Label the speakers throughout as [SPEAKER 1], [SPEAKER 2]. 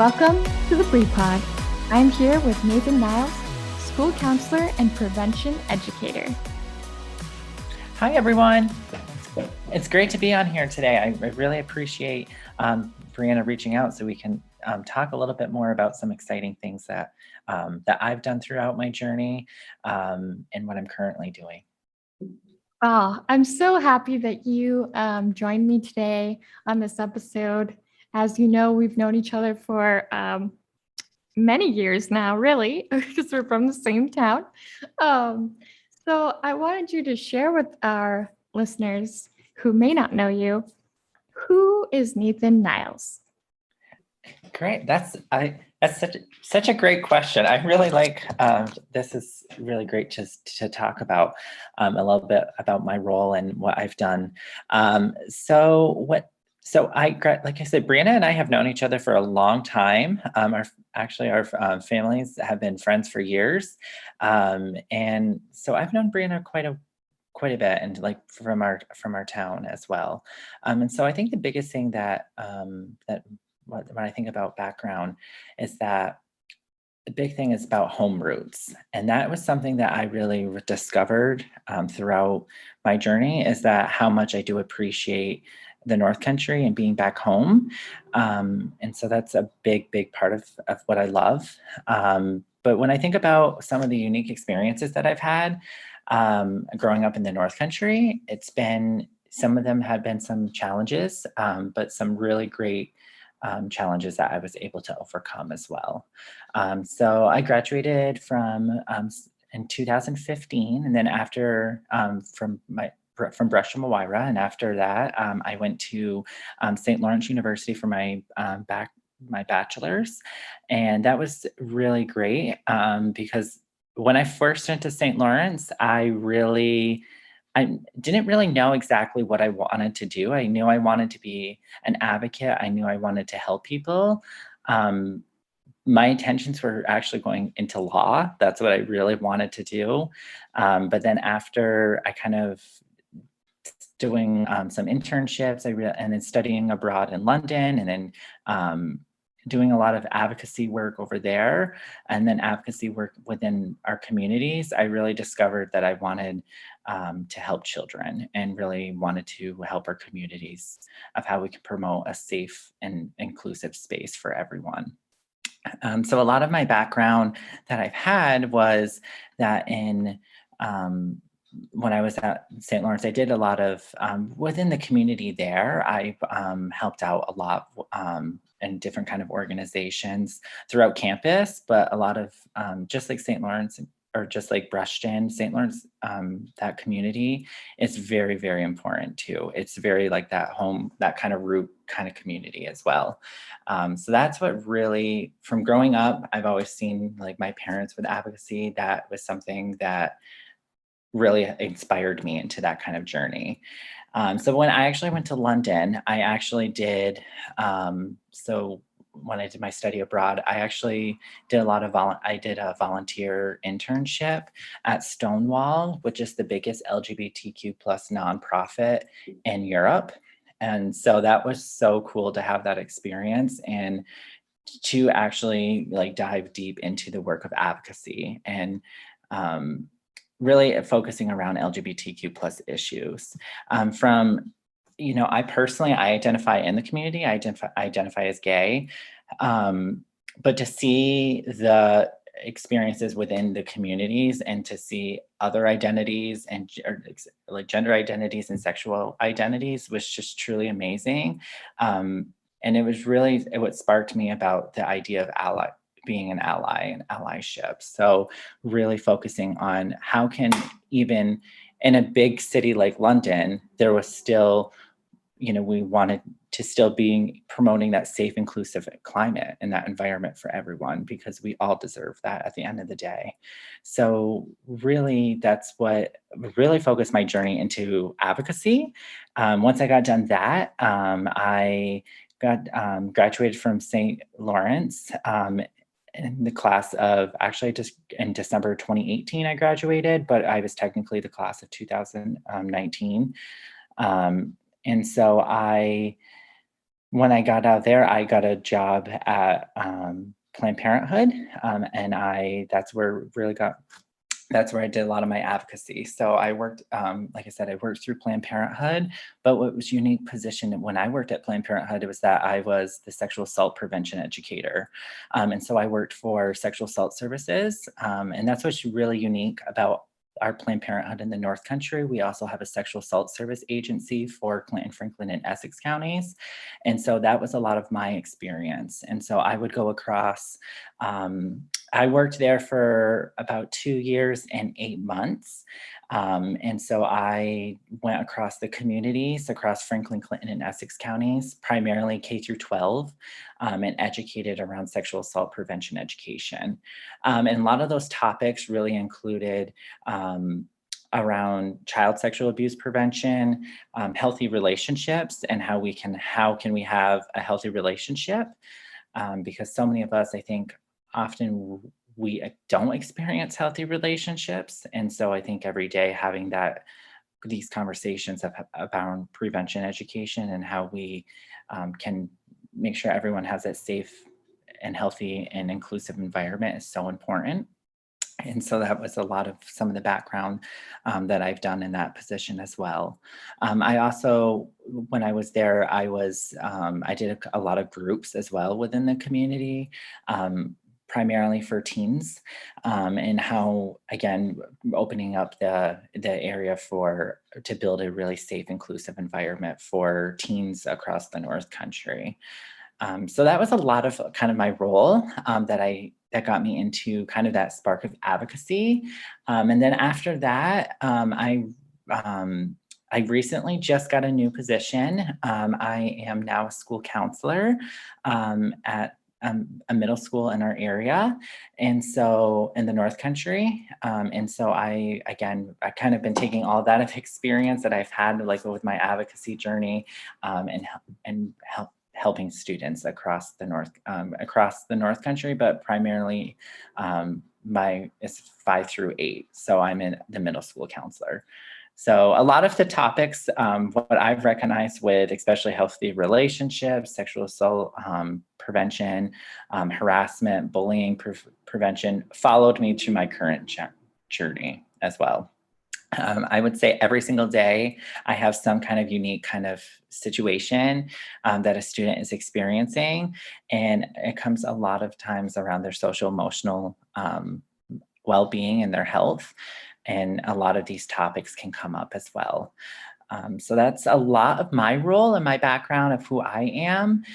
[SPEAKER 1] Welcome to the Brie Pod. I'm here with Nathan Niles, School Counselor and Prevention Educator.
[SPEAKER 2] Hi, everyone. It's great to be on here today. I really appreciate Brianna reaching out so we can talk a little bit more about some exciting things that I've done throughout my journey and what I'm currently doing.
[SPEAKER 1] Oh, I'm so happy that you joined me today on this episode. As you know, we've known each other for many years now, really, because we're from the same town. So I wanted you to share with our listeners who may not know you, who is Nathan Niles?
[SPEAKER 2] Great. That's such a great question. I really like this is really great to talk about a little bit about my role and what I've done. So like I said, Brianna and I have known each other for a long time. Our families have been friends for years, and so I've known Brianna quite a bit, and like from our town as well. And so I think the biggest thing that when I think about background is that the big thing is about home roots. And that was something that I really discovered throughout my journey, is that how much I do appreciate the North Country and being back home. And so that's a big part of what I love. But when I think about some of the unique experiences that I've had growing up in the North Country, some of them have been some challenges, but some really great challenges that I was able to overcome as well. So I graduated in 2015, and then after from Brush and Mawira, and after that I went to St. Lawrence University for my bachelor's, and that was really great because when I first went to St. Lawrence, I didn't really know exactly what I wanted to do. I knew I wanted to be an advocate. I knew I wanted to help people. My intentions were actually going into law. That's what I really wanted to do. But then after I kind of doing some internships, and then studying abroad in London, and then doing a lot of advocacy work over there, and then advocacy work within our communities, I really discovered that I wanted to help children and really wanted to help our communities of how we can promote a safe and inclusive space for everyone. So a lot of my background that I've had was that when I was at St. Lawrence, I did a lot of within the community there. I helped out a lot in different kind of organizations throughout campus, but a lot of just like St. Lawrence or just like Brushton, St. Lawrence, that community is very, very important too. It's very like that home, that kind of root kind of community as well. So that's what really, from growing up, I've always seen like my parents with advocacy. That was something that really inspired me into that kind of journey. So when I actually went to London, I actually did, so when I did my study abroad, I actually did I did a volunteer internship at Stonewall, which is the biggest LGBTQ plus nonprofit in Europe. And so that was so cool to have that experience and to actually like dive deep into the work of advocacy and really focusing around LGBTQ plus issues. I identify in the community, I identify as gay, but to see the experiences within the communities and to see other identities and like gender identities and sexual identities was just truly amazing. And it was really what sparked me about the idea of being an ally and allyship. So really focusing on how can, even in a big city like London, there was still, we wanted to still be promoting that safe, inclusive climate and that environment for everyone, because we all deserve that at the end of the day. So really, that's what really focused my journey into advocacy. Once I got done that, I graduated from St. Lawrence in the class of, actually just in December 2018, I graduated, but I was technically the class of 2019. And so I when I got out there, I got a job at Planned Parenthood, and that's where I did a lot of my advocacy. So I worked, like I said, I worked through Planned Parenthood. But what was unique position when I worked at Planned Parenthood, it was that I was the sexual assault prevention educator, and so I worked for sexual assault services, and that's what's really unique about our Planned Parenthood in the North Country. We also have a sexual assault service agency for Clinton, Franklin, and Essex counties. And so that was a lot of my experience. And so I would go across, I worked there for about 2 years and 8 months. And so I went across the communities, across Franklin, Clinton, and Essex counties, primarily K through 12, and educated around sexual assault prevention education. And a lot of those topics really included around child sexual abuse prevention, healthy relationships, and how can we have a healthy relationship? Because so many of us, I think, often we don't experience healthy relationships, and so I think every day having these conversations about prevention education and how we can make sure everyone has a safe and healthy and inclusive environment is so important. And so that was a lot of some of the background that I've done in that position as well. I also, when I was there, I did a lot of groups as well within the community, primarily for teens, and how, again, opening up the area to build a really safe, inclusive environment for teens across the North Country. So that was a lot of kind of my role, that got me into kind of that spark of advocacy. And then after that, I recently just got a new position. I am now a school counselor at a middle school in our area, and so in the North Country. And so I kind of been taking all that experience that I've had, like with my advocacy journey, and helping students across the North Country, but primarily my is 5 through 8. So I'm in the middle school counselor. So a lot of the topics, what I've recognized with especially healthy relationships, sexual assault prevention, harassment, bullying prevention, followed me to my current journey as well. I would say every single day I have some kind of unique kind of situation that a student is experiencing. And it comes a lot of times around their social emotional well-being and their health. And a lot of these topics can come up as well. So that's a lot of my role and my background of who I am.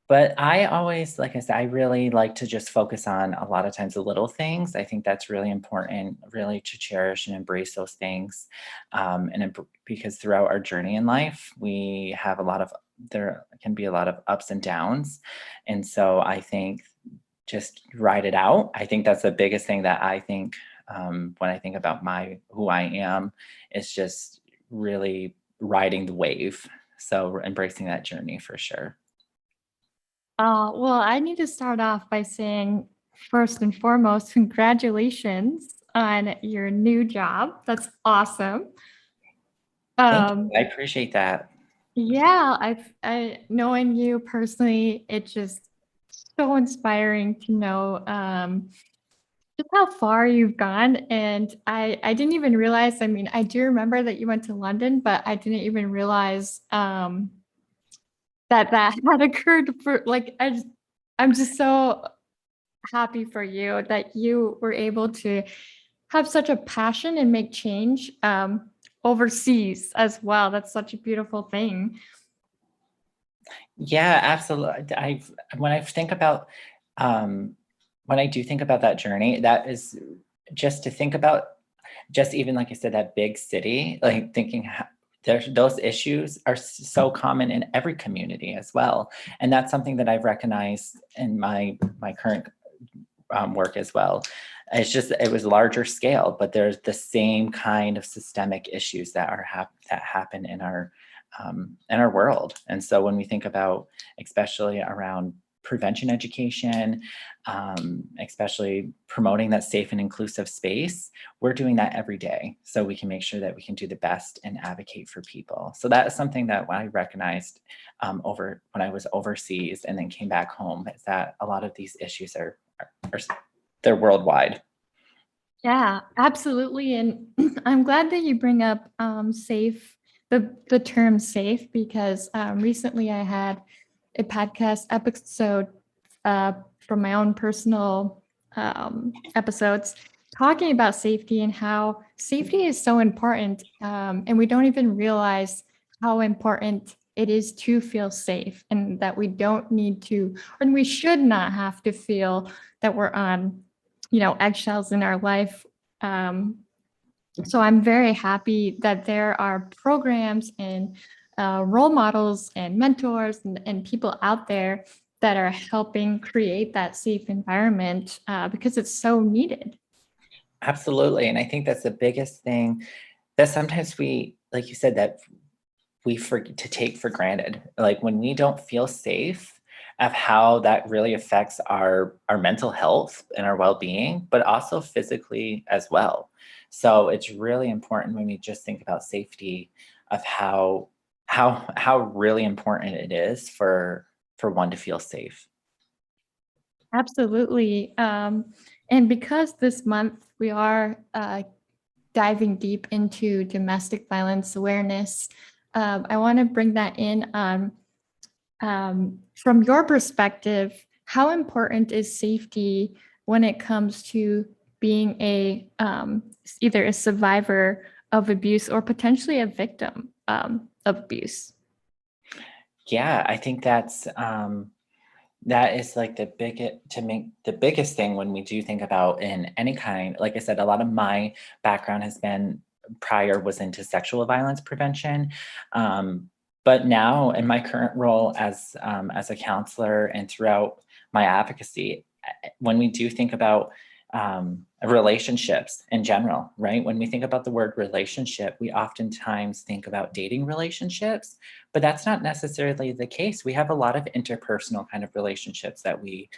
[SPEAKER 2] But I always, like I said, I really like to just focus on a lot of times the little things. I think that's really important, really to cherish and embrace those things. Because throughout our journey in life, there can be a lot of ups and downs. And so I think just ride it out. I think that's the biggest thing that I think, when I think about who I am, is just really riding the wave. So embracing that journey for sure.
[SPEAKER 1] Well, I need to start off by saying, first and foremost, congratulations on your new job. That's awesome.
[SPEAKER 2] Thank you.
[SPEAKER 1] Um,
[SPEAKER 2] I appreciate that.
[SPEAKER 1] yeah, knowing you personally, it's just so inspiring to know just how far you've gone. And I didn't even realize, I mean, I do remember that you went to London, but I didn't even realize that had occurred for like I'm just so happy for you that you were able to have such a passion and make change overseas as well. That's such a beautiful thing.
[SPEAKER 2] Yeah, absolutely. When I think about, um, when I do think about that journey, that is just to think about, just even like I said, that big city, like thinking those issues are so common in every community as well. And that's something that I've recognized in my current work as well. It was larger scale, but there's the same kind of systemic issues that happen in our world. And so when we think about, especially around prevention education, especially promoting that safe and inclusive space. We're doing that every day so we can make sure that we can do the best and advocate for people. So that is something that I recognized over when I was overseas and then came back home, is that a lot of these issues are they're worldwide.
[SPEAKER 1] Yeah, absolutely. And I'm glad that you bring up safe, the term safe, because recently I had a podcast episode from my own personal episodes talking about safety and how safety is so important. And we don't even realize how important it is to feel safe, and that we don't need to, and we should not have to feel that we're on, eggshells in our life. Um, so I'm very happy that there are programs and role models and mentors and people out there that are helping create that safe environment because it's so needed.
[SPEAKER 2] Absolutely. And I think that's the biggest thing that sometimes we, like you said, that we forget to take for granted. Like when we don't feel safe, of how that really affects our mental health and our well-being, but also physically as well. So it's really important when we just think about safety, of how really important it is for one to feel safe.
[SPEAKER 1] Absolutely. And because this month we are diving deep into domestic violence awareness, I want to bring that in on from your perspective. How important is safety when it comes to being either a survivor of abuse or potentially a victim of abuse?
[SPEAKER 2] Yeah, I think that is like the biggest thing when we do think about in any kind. Like I said, a lot of my background has been prior was into sexual violence prevention. Um, but now in my current role as a counselor and throughout my advocacy, when we do think about relationships in general, right? When we think about the word relationship, we oftentimes think about dating relationships, but that's not necessarily the case. We have a lot of interpersonal kind of relationships that we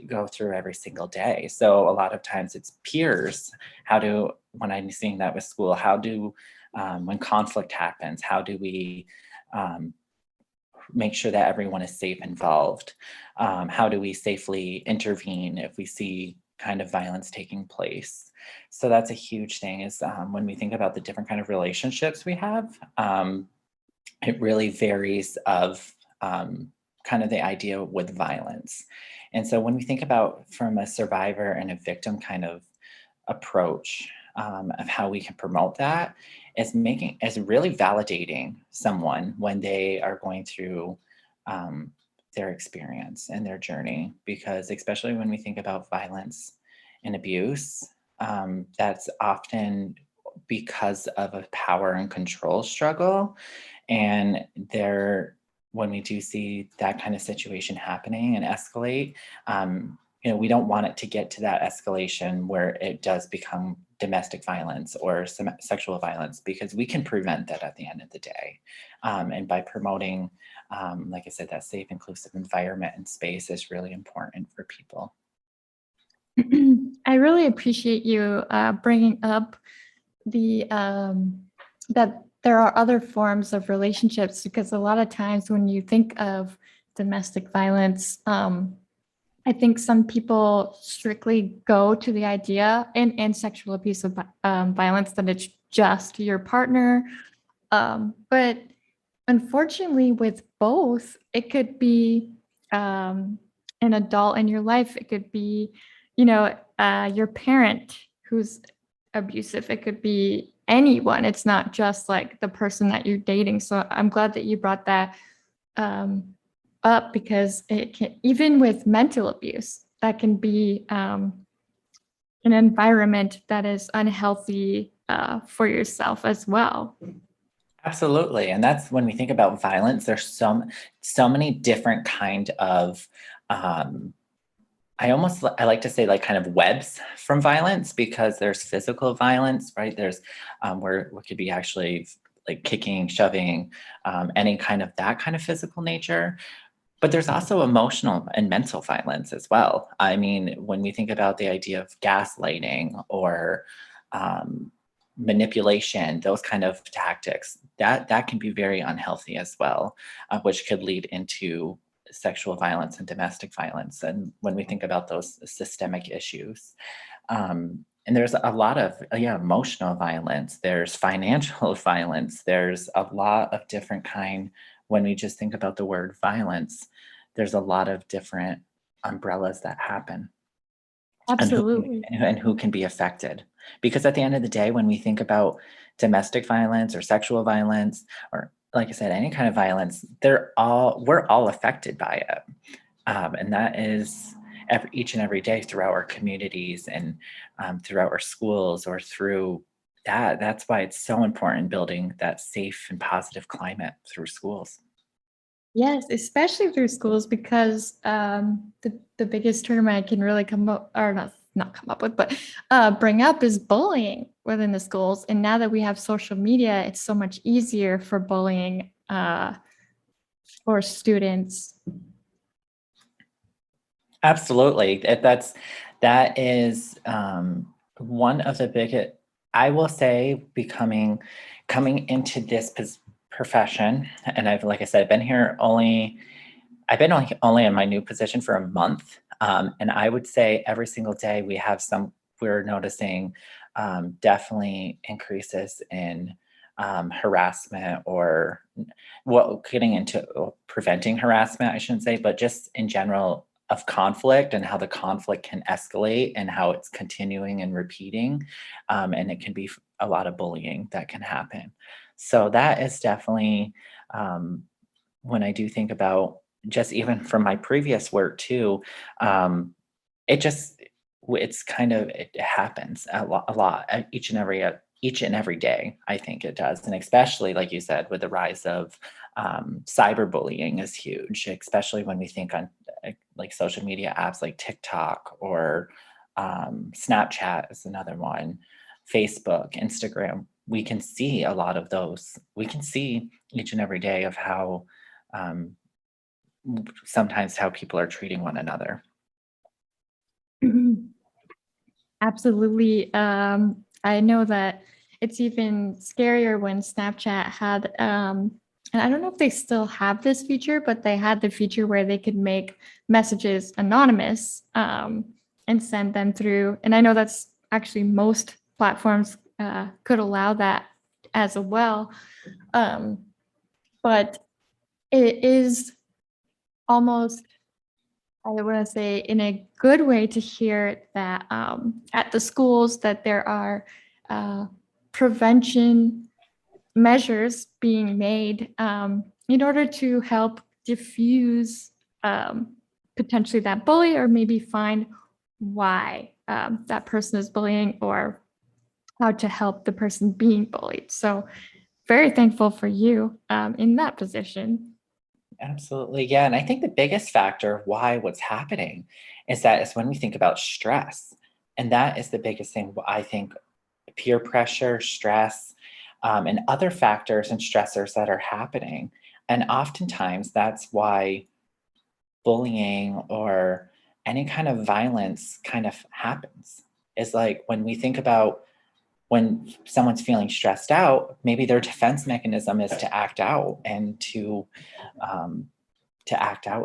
[SPEAKER 2] go through every single day. So a lot of times it's peers. When I'm seeing that with school, when conflict happens, how do we um, make sure that everyone is safe involved? How do we safely intervene if we see kind of violence taking place? So that's a huge thing, is when we think about the different kind of relationships we have, it really varies of kind of the idea with violence. And so when we think about from a survivor and a victim kind of approach, of how we can promote that, is really validating someone when they are going through um, their experience and their journey, because especially when we think about violence and abuse, that's often because of a power and control struggle. And when we do see that kind of situation happening and escalate, we don't want it to get to that escalation where it does become domestic violence or some sexual violence, because we can prevent that at the end of the day. And by promoting, like I said, that safe, inclusive environment and space is really important for people.
[SPEAKER 1] I really appreciate you bringing up the that there are other forms of relationships, because a lot of times when you think of domestic violence, I think some people strictly go to the idea and sexual abuse of violence that it's just your partner. But unfortunately, with both, it could be an adult in your life. It could be, your parent who's abusive. It could be anyone. It's not just like the person that you're dating. So I'm glad that you brought that um, up, because it can, even with mental abuse, that can be an environment that is unhealthy for yourself as well.
[SPEAKER 2] Absolutely. And that's when we think about violence, there's so many different kind of um, I like to say like kind of webs from violence, because there's physical violence, right? There's where it could be actually like kicking, shoving, any kind of that kind of physical nature. But there's also emotional and mental violence as well. I mean, when we think about the idea of gaslighting or um, manipulation, those kind of tactics, that can be very unhealthy as well, which could lead into sexual violence and domestic violence. And when we think about those systemic issues, and there's a lot of yeah, emotional violence. There's financial violence. There's a lot of different kind. When we just think about the word violence, there's a lot of different umbrellas that happen
[SPEAKER 1] Absolutely.
[SPEAKER 2] and who can be affected. Because at the end of the day, when we think about domestic violence or sexual violence, or like I said, any kind of violence, we're all affected by it. And that is each and every day throughout our communities and throughout our schools or through that. That's why it's so important building that safe and positive climate through schools.
[SPEAKER 1] Yes, especially through schools because the biggest term I can really come up or not come up with, but bring up is bullying within the schools. And now that we have social media, it's so much easier for bullying for students.
[SPEAKER 2] Absolutely. That is one of the biggest. I will say, coming into this profession, and I've like I said, I've been here only. I've been only in my new position for a month, and I would say every single day we're noticing definitely increases in harassment or well, getting into preventing harassment, I shouldn't say, but just in general of conflict and how the conflict can escalate and how it's continuing and repeating. And it can be a lot of bullying that can happen. So that is definitely when I do think about just even from my previous work too, it just it's kind of it happens a lot each and every day. I think it does, and especially like you said, with the rise of cyberbullying is huge, especially when we think on like social media apps like TikTok or Snapchat is another one, Facebook, Instagram. We can see a lot of those. We can see each and every day of how um, sometimes how people are treating one another.
[SPEAKER 1] Absolutely. I know that it's even scarier when Snapchat had, and I don't know if they still have this feature, but they had the feature where they could make messages anonymous and send them through. And I know that's actually most platforms could allow that as well. Um, but it is almost I want to say in a good way to hear that at the schools that there are uh, prevention measures being made in order to help diffuse potentially that bully or maybe find why that person is bullying or how to help the person being bullied. So very thankful for you in that position.
[SPEAKER 2] Absolutely. Yeah. And I think the biggest factor why what's happening is when we think about stress. And that is the biggest thing I think peer pressure, stress, and other factors and stressors that are happening. And oftentimes that's why bullying or any kind of violence kind of happens. Is like when we think about when someone's feeling stressed out, maybe their defense mechanism is um, to act out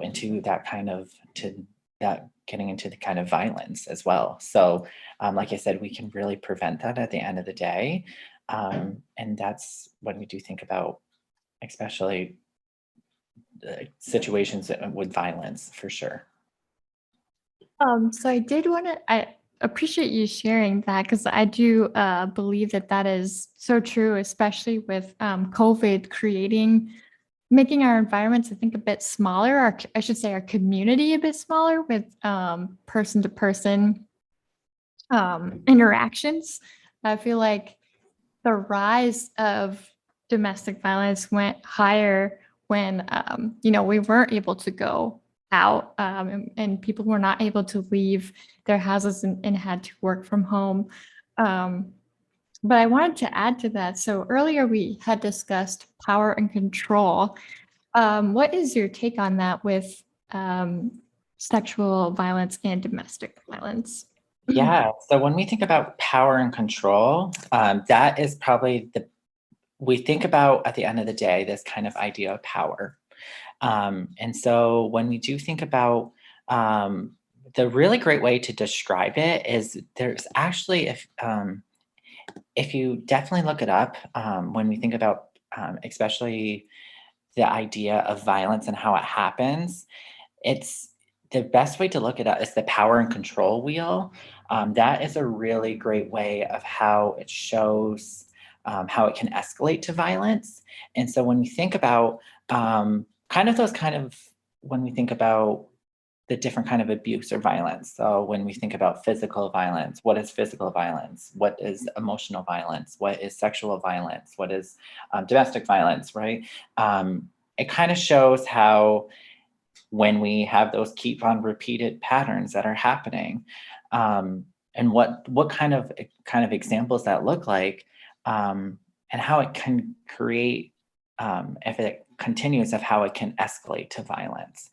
[SPEAKER 2] into that kind of to that getting into the kind of violence as well. So, like I said, we can really prevent that at the end of the day, and that's when we do think about, especially situations with violence for sure.
[SPEAKER 1] So I appreciate you sharing that because I do believe that that is so true, especially with COVID making our environments, I think, a bit smaller, or I should say our community a bit smaller with person to person interactions. I feel like the rise of domestic violence went higher when we weren't able to go out and people were not able to leave their houses and had to work from home. Um, but I wanted to add to that. So earlier we had discussed power and control. What is your take on that with sexual violence and domestic violence.
[SPEAKER 2] Yeah. So when we think about power and control, that is probably we think about at the end of the day, this kind of idea of power. And so when we do think about the really great way to describe it is there's actually, if you definitely look it up, when we think about especially the idea of violence and how it happens, it's the best way to look at it is the power and control wheel. That is a really great way of how it shows how it can escalate to violence. And so when we think about kind of those kind of when we think about the different kind of abuse or violence. So when we think about physical violence, what is physical violence? What is emotional violence? What is sexual violence? What is domestic violence? Right? It kind of shows how when we have those keep on repeated patterns that are happening, and what kind of examples that look like, and how it can create, if it continues, of how it can escalate to violence.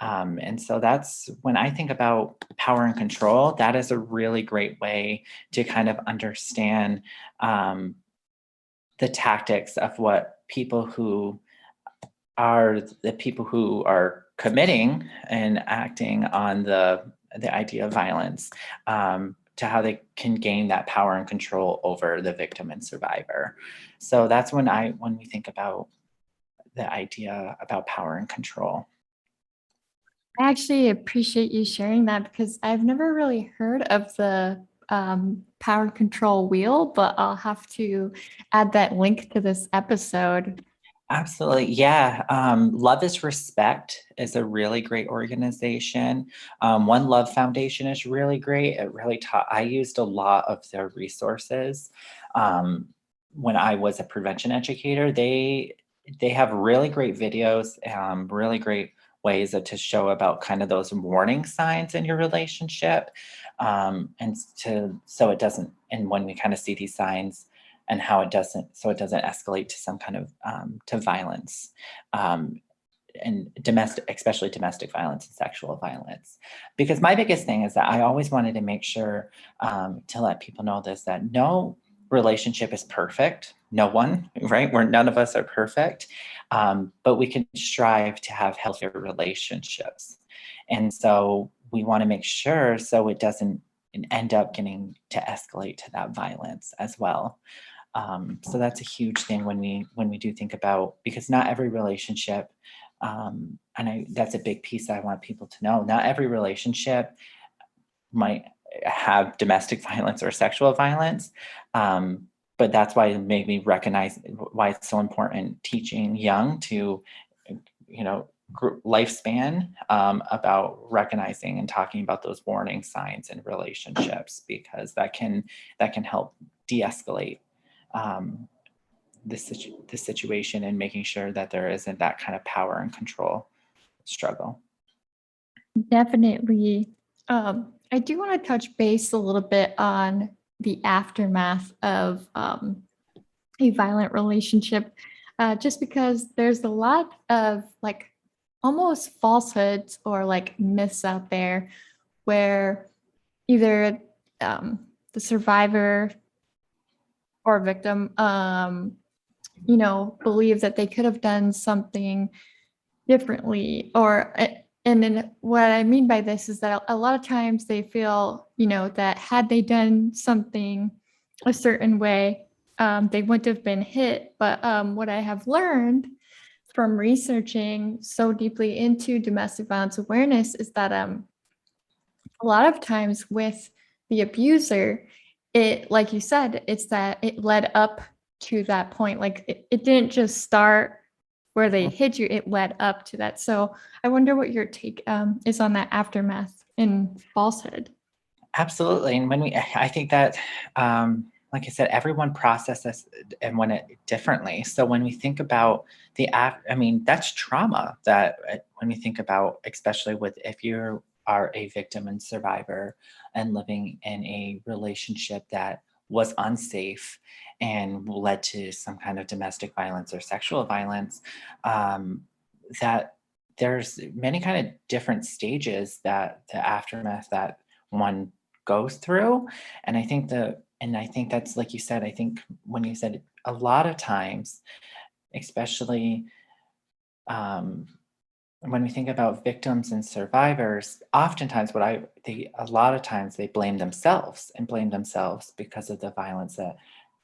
[SPEAKER 2] And so that's when I think about power and control, that is a really great way to kind of understand the tactics of what people who are committing and acting on the idea of violence, to how they can gain that power and control over the victim and survivor. So that's when we think about the idea about power and control.
[SPEAKER 1] I actually appreciate you sharing that because I've never really heard of the power control wheel, but I'll have to add that link to this episode.
[SPEAKER 2] Absolutely. Yeah. Love is Respect is a really great organization. One Love Foundation is really great. It really taught, I used a lot of their resources. Um, when I was a prevention educator, they have really great videos, really great ways to show about kind of those warning signs in your relationship. And to, so it doesn't, and when we kind of see these signs, and how it doesn't escalate to some kind of to violence, um, and domestic, especially domestic violence and sexual violence. Because my biggest thing is that I always wanted to make sure, to let people know this, that no relationship is perfect. No one, right? Where none of us are perfect, but we can strive to have healthier relationships. And so we want to make sure so it doesn't end up getting to escalate to that violence as well. So that's a huge thing when we do think about, because not every relationship, that's a big piece that I want people to know. Not every relationship might have domestic violence or sexual violence, but that's why it made me recognize why it's so important teaching young to, lifespan, about recognizing and talking about those warning signs in relationships, because that can help de-escalate, um, this situation, and making sure that there isn't that kind of power and control struggle.
[SPEAKER 1] Definitely. I do want to touch base a little bit on the aftermath of a violent relationship, just because there's a lot of like almost falsehoods or like myths out there where either the survivor or victim, believe that they could have done something differently and then what I mean by this is that a lot of times they feel, that had they done something a certain way, they wouldn't have been hit. But what I have learned from researching so deeply into domestic violence awareness is that a lot of times with the abuser, it, like you said, it's that it led up to that point. Like it didn't just start where they hit you, it led up to that. So I wonder what your take is on that aftermath and falsehood.
[SPEAKER 2] Absolutely. And I think that, like I said, everyone processes and when it differently. So when we think about I mean, that's trauma that, when we think about, especially with if you are a victim and survivor and living in a relationship that was unsafe and led to some kind of domestic violence or sexual violence, um, that there's many kind of different stages that the aftermath that one goes through. And I think that's like you said, I think when you said a lot of times, especially um, when we think about victims and survivors, oftentimes a lot of times they blame themselves and blame themselves because of the violence that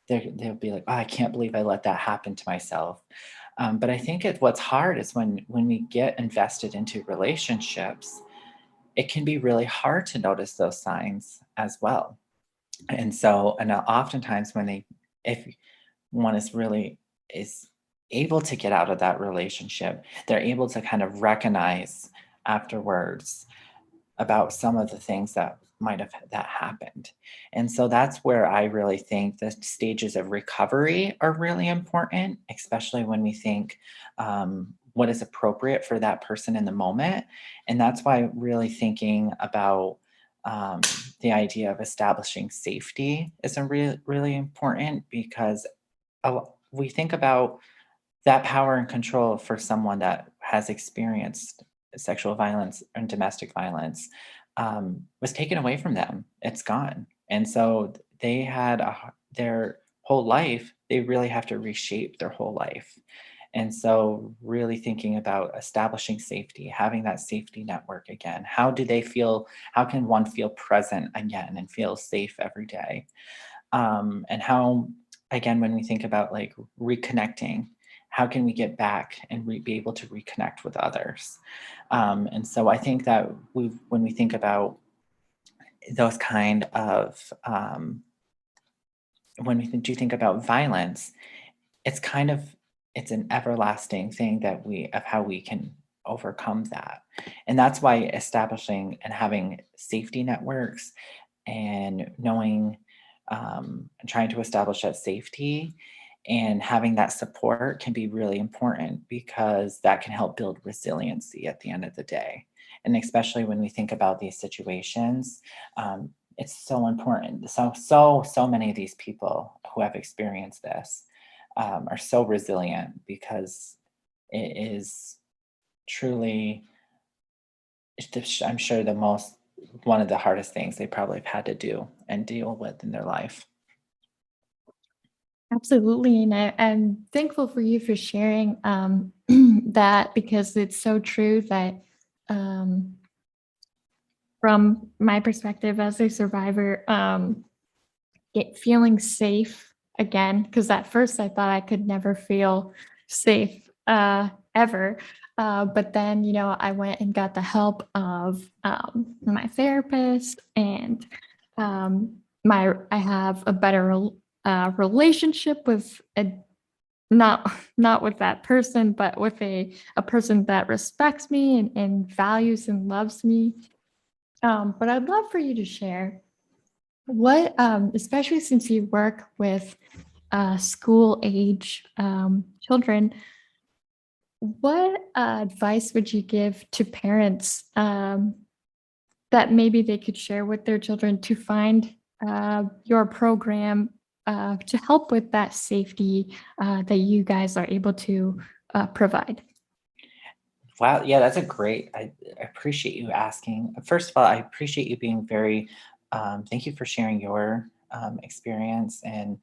[SPEAKER 2] they'll be like, oh, I can't believe I let that happen to myself. But I think what's hard is when we get invested into relationships, it can be really hard to notice those signs as well. And so, and oftentimes if one is able to get out of that relationship, they're able to kind of recognize afterwards about some of the things that might have that happened. And so that's where I really think the stages of recovery are really important, especially when we think what is appropriate for that person in the moment. And that's why really thinking about um, the idea of establishing safety is really important because we think about that power and control for someone that has experienced sexual violence and domestic violence was taken away from them. It's gone. And so they had their whole life, they really have to reshape their whole life. And so, really thinking about establishing safety, having that safety network again. How do they feel? How can one feel present again and feel safe every day? And how, again, when we think about like reconnecting, how can we get back and be able to reconnect with others? And so I think that when we think about those kind of when do think about violence, it's kind of it's an everlasting thing that we of how we can overcome that. And that's why establishing and having safety networks and knowing and trying to establish that safety and having that support can be really important because that can help build resiliency at the end of the day. And especially when we think about these situations, it's so important. So many of these people who have experienced this are so resilient because it is truly, I'm sure, the most one of the hardest things they probably have had to do and deal with in their life.
[SPEAKER 1] Absolutely. And I'm thankful for you for sharing that because it's so true that um, from my perspective as a survivor, feeling safe again, because at first I thought I could never feel safe ever. But then, I went and got the help of my therapist, and I have a better relationship with not with that person, but with a person that respects me and values and loves me. But I'd love for you to share what, especially since you work with school age children, what advice would you give to parents that maybe they could share with their children to find your program to help with that safety that you guys are able to provide?
[SPEAKER 2] Wow, yeah, that's a great. I appreciate you asking. First of all, I appreciate you being very. Thank you for sharing your experience, and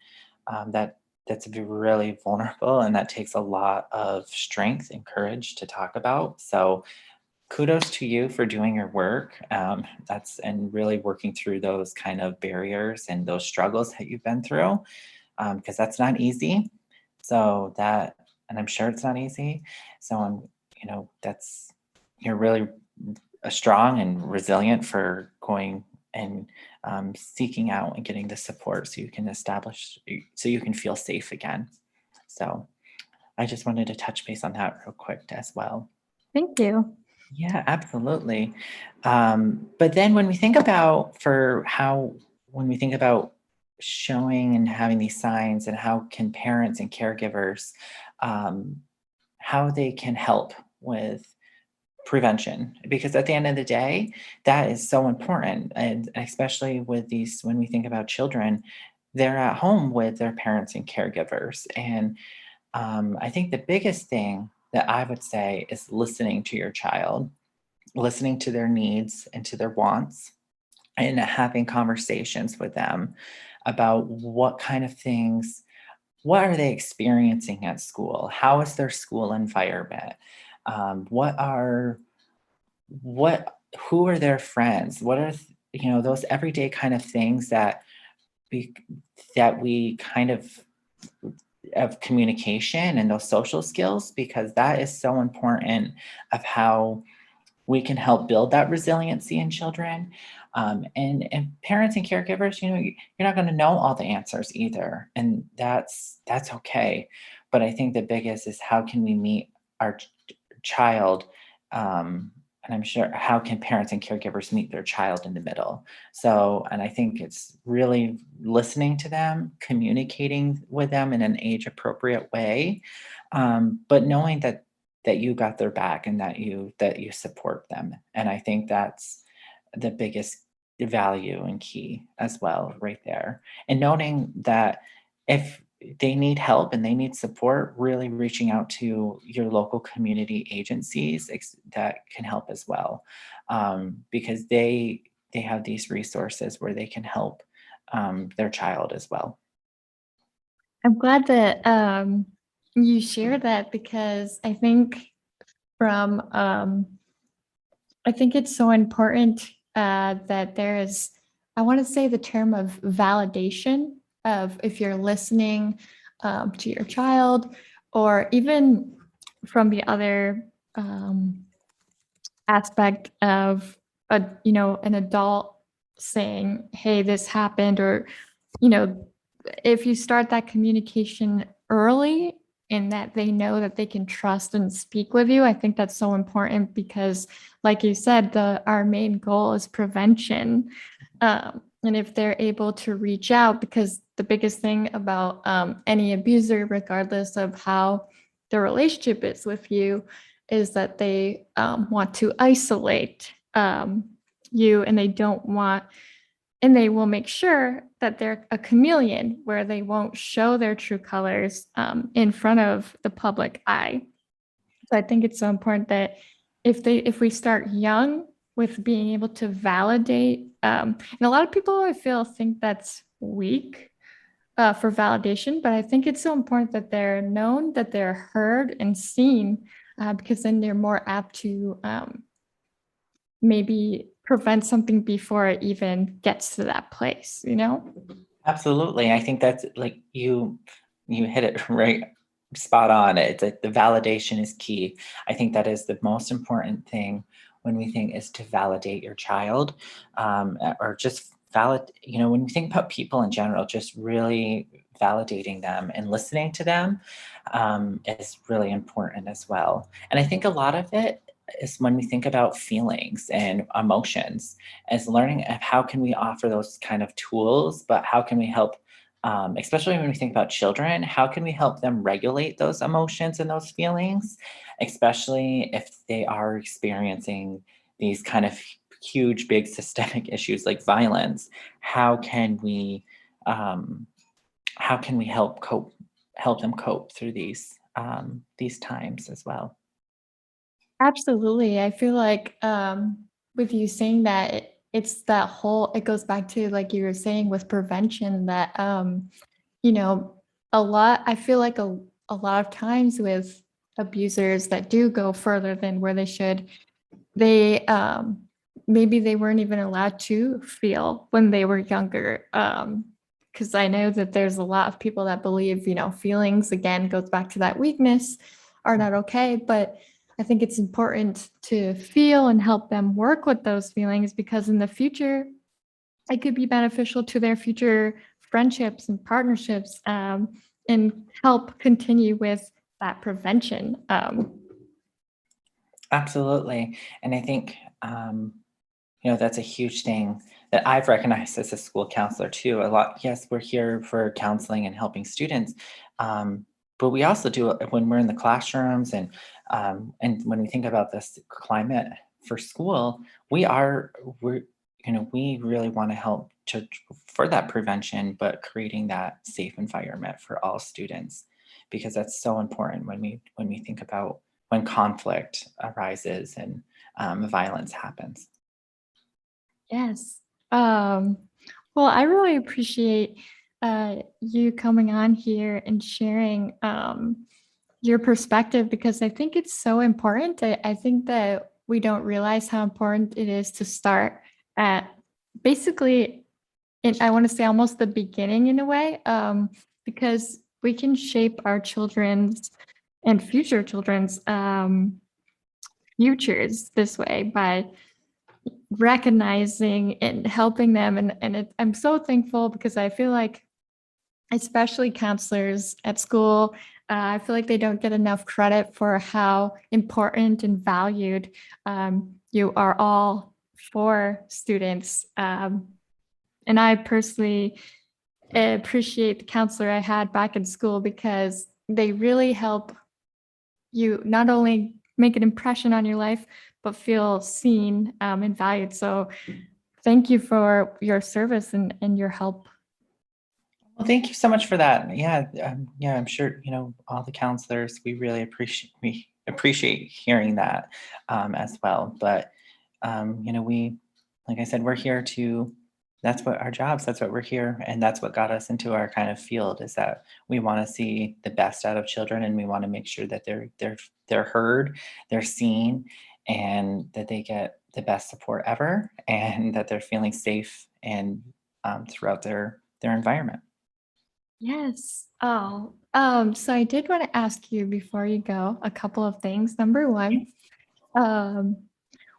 [SPEAKER 2] that's really vulnerable, and that takes a lot of strength and courage to talk about. So, kudos to you for doing your work. That's and really working through those kind of barriers and those struggles that you've been through, because that's not easy. So that, and I'm sure it's not easy. So that's you're really strong and resilient for going and seeking out and getting the support so you can so you can feel safe again. So I just wanted to touch base on that real quick as well.
[SPEAKER 1] Thank you.
[SPEAKER 2] Yeah, absolutely. But then when we think about showing and having these signs and how can parents and caregivers, um, how they can help with prevention, because at the end of the day, that is so important. And especially when we think about children, they're at home with their parents and caregivers. And I think the biggest thing that I would say is listening to your child, listening to their needs and to their wants, and having conversations with them about what kind of things, what are they experiencing at school? How is their school environment? What are what who are their friends? What are those everyday kind of things we we kind of communication and those social skills, because that is so important of how we can help build that resiliency in children. And parents and caregivers, you're not going to know all the answers either, and that's okay. But I think the biggest is how can we meet our child, and I'm sure how can parents and caregivers meet their child in the middle. So, and I think it's really listening to them, communicating with them in an age appropriate way, but knowing that you got their back and that you support them. And I think that's the biggest value and key as well right there. And noting that if they need help and they need support, really reaching out to your local community agencies that can help as well, because they have these resources where they can help their child as well.
[SPEAKER 1] I'm glad that you shared that because from I think it's so important that there is, I want to say the term of validation of if you're listening to your child, or even from the other aspect of an adult saying, "Hey, this happened," or you know, if you start that communication early and that they know that they can trust and speak with you, I think that's so important because, like you said, our main goal is prevention. And if they're able to reach out, because the biggest thing about any abuser, regardless of how the relationship is with you, is that they want to isolate you, and they don't want, and they will make sure that they're a chameleon where they won't show their true colors in front of the public eye. So I think it's so important that if we start young with being able to validate, and a lot of people I feel think that's weak for validation, but I think it's so important that they're known, that they're heard and seen, because then they're more apt to maybe prevent something before it even gets to that place, you know?
[SPEAKER 2] Absolutely. I think that's like you hit it right spot on. It's like the validation is key. I think that is the most important thing when we think is to validate your child, or just when you think about people in general, just really validating them and listening to them is really important as well. And I think a lot of it is when we think about feelings and emotions, as learning of how can we offer those kind of tools, but how can we help, especially when we think about children, how can we help them regulate those emotions and those feelings, especially if they are experiencing these kind of huge, big systemic issues like violence? How can we, um, how can we help them cope through these times as well?
[SPEAKER 1] Absolutely. I feel like with you saying that, it's that whole, it goes back to like you were saying with prevention that, you know, I feel like a lot of times with abusers that do go further than where they should, they maybe they weren't even allowed to feel when they were younger. Because I know that there's a lot of people that believe, feelings again goes back to that weakness are not okay. But I think it's important to feel and help them work with those feelings because in the future, it could be beneficial to their future friendships and partnerships, and help continue with that prevention.
[SPEAKER 2] Absolutely. And I think, that's a huge thing that I've recognized as a school counselor too. A lot, yes, we're here for counseling and helping students, but we also do it when we're in the classrooms and when we think about this climate for school, we're we really want to help for that prevention, but creating that safe environment for all students, because that's so important when we think about when conflict arises and violence happens.
[SPEAKER 1] Yes. Well, I really appreciate you coming on here and sharing your perspective because I think it's so important. I think that we don't realize how important it is to start at basically, I want to say almost the beginning in a way, because we can shape our children's and future children's futures this way by recognizing and helping them. I'm so thankful because I feel like, especially counselors at school, I feel like they don't get enough credit for how important and valued you are all for students. And I personally appreciate the counselor I had back in school because they really help you not only make an impression on your life, but feel seen and valued. So thank you for your service and your help.
[SPEAKER 2] Well, thank you so much for that. Yeah, I'm sure all the counselors. We appreciate hearing that as well. But we, like I said, we're here to. That's what our jobs. That's what we're here, and that's what got us into our kind of field. Is that we want to see the best out of children, and we want to make sure that they're heard, they're seen, and that they get the best support ever, and that they're feeling safe and throughout their environment.
[SPEAKER 1] Yes. Oh, so I did want to ask you before you go a couple of things. Number one, um,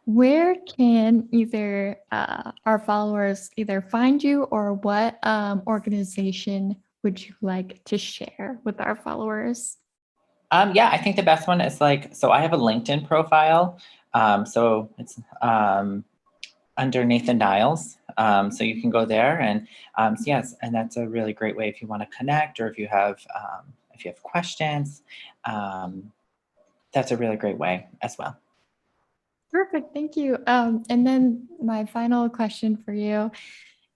[SPEAKER 1] where can either our followers either find you or what organization would you like to share with our followers?
[SPEAKER 2] Yeah, I think the best one is so I have a LinkedIn profile. So it's under Nathan Niles. So you can go there and so yes, and that's a really great way if you want to connect or if you have questions. Um, that's a really great way as well.
[SPEAKER 1] Perfect. Thank you. And then my final question for you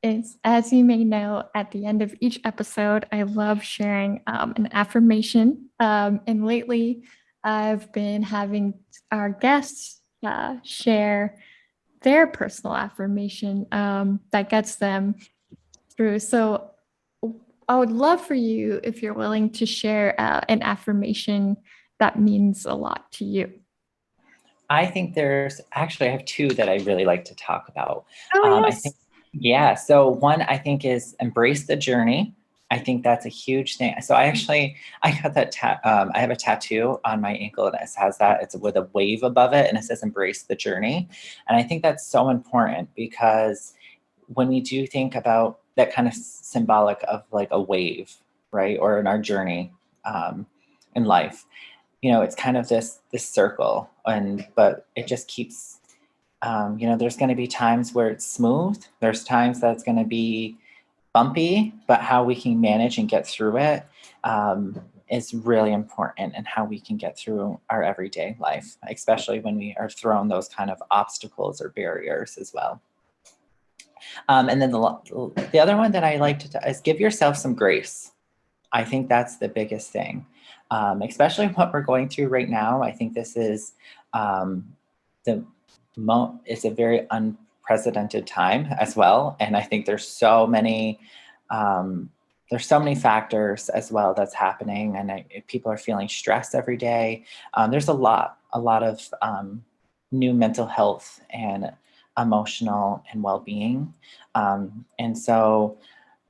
[SPEAKER 1] is, as you may know, at the end of each episode, I love sharing an affirmation. And lately, I've been having our guests share their personal affirmation that gets them through. So I would love for you, if you're willing, to share an affirmation that means a lot to you.
[SPEAKER 2] I think I have two that I really like to talk about.
[SPEAKER 1] Oh,
[SPEAKER 2] I think,
[SPEAKER 1] yes.
[SPEAKER 2] yeah. So one I think is embrace the journey. I think that's a huge thing. So I got I have a tattoo on my ankle that has that. It's with a wave above it, and it says embrace the journey. And I think that's so important because when we do think about that kind of symbolic of like a wave, right, or in our journey in life, it's kind of this circle, but it just keeps. There's going to be times where it's smooth. There's times that it's going to be bumpy, but how we can manage and get through it is really important, and how we can get through our everyday life, especially when we are thrown those kind of obstacles or barriers as well. And then the other one that I like to is give yourself some grace. I think that's the biggest thing, especially what we're going through right now. I think this is it's a very unprecedented time as well, and I think there's so many factors as well that's happening, and people are feeling stressed every day. There's a lot of new mental health and emotional and well-being, and so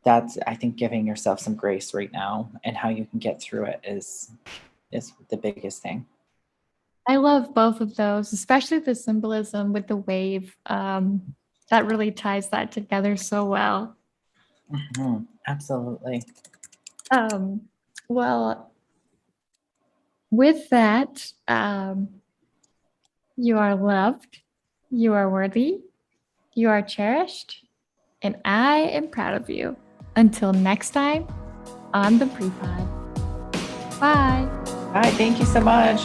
[SPEAKER 2] that's, I think, giving yourself some grace right now, and how you can get through it is the biggest thing.
[SPEAKER 1] I love both of those, especially the symbolism with the wave. That really ties that together so well.
[SPEAKER 2] Absolutely.
[SPEAKER 1] Um, well, with that, you are loved, you are worthy, you are cherished, and I am proud of you. Until next time on the Brie Pod. Bye.
[SPEAKER 2] All right, thank you so much.